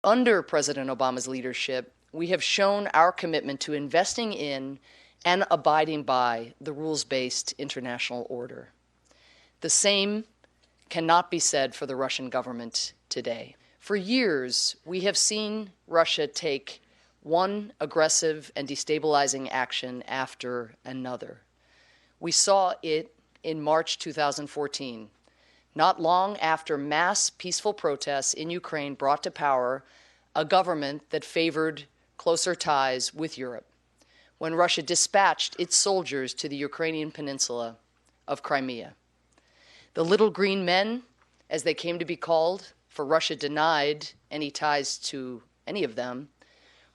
Under President Obama's leadership, we have shown our commitment to investing in and abiding by the rules-based international order. The same cannot be said for the Russian government today. For years, we have seen Russia take one aggressive and destabilizing action after another. We saw it in March 2014, not long after mass peaceful protests in Ukraine brought to power a government that favored closer ties with Europe, when Russia dispatched its soldiers to the Ukrainian peninsula of Crimea. The little green men, as they came to be called, for Russia denied any ties to any of them,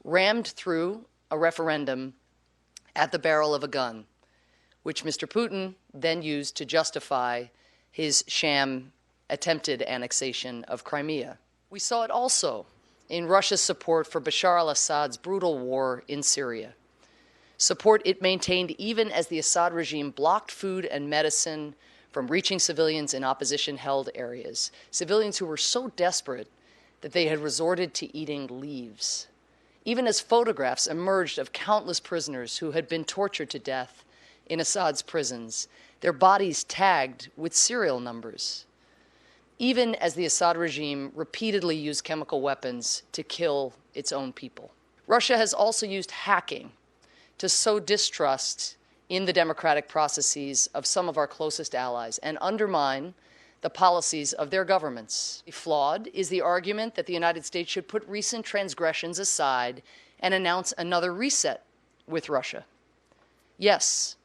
rammed through a referendum at the barrel of a gun, which Mr. Putin then used to justify his sham attempted annexation of Crimea. We saw it also in Russia's support for Bashar al-Assad's brutal war in Syria, support it maintained even as the Assad regime blocked food and medicine from reaching civilians in opposition-held areas, civilians who were so desperate that they had resorted to eating leaves. Even as photographs emerged of countless prisoners who had been tortured to death in Assad's prisons, their bodies tagged with serial numbers. Even as the Assad regime repeatedly used chemical weapons to kill its own people. Russia has also used hacking to sow distrust in the democratic processes of some of our closest allies and undermine the policies of their governments. Flawed is the argument that the United States should put recent transgressions aside and announce another reset with Russia. Yes,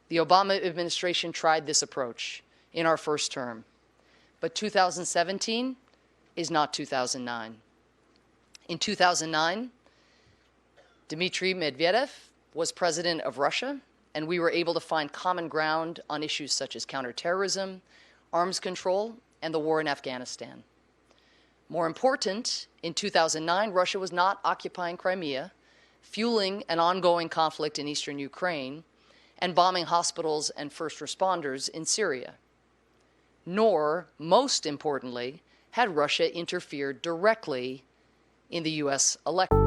the Obama administration tried this approach in our first term, but 2017 is not 2009. In 2009, Dmitry Medvedev was president of Russia, and we were able to find common ground on issues such as counterterrorism, arms control, and the war in Afghanistan. More important, in 2009, Russia was not occupying Crimea, fueling an ongoing conflict in eastern Ukraine, and bombing hospitals and first responders in Syria. Nor, most importantly, had Russia interfered directly in the U.S. election.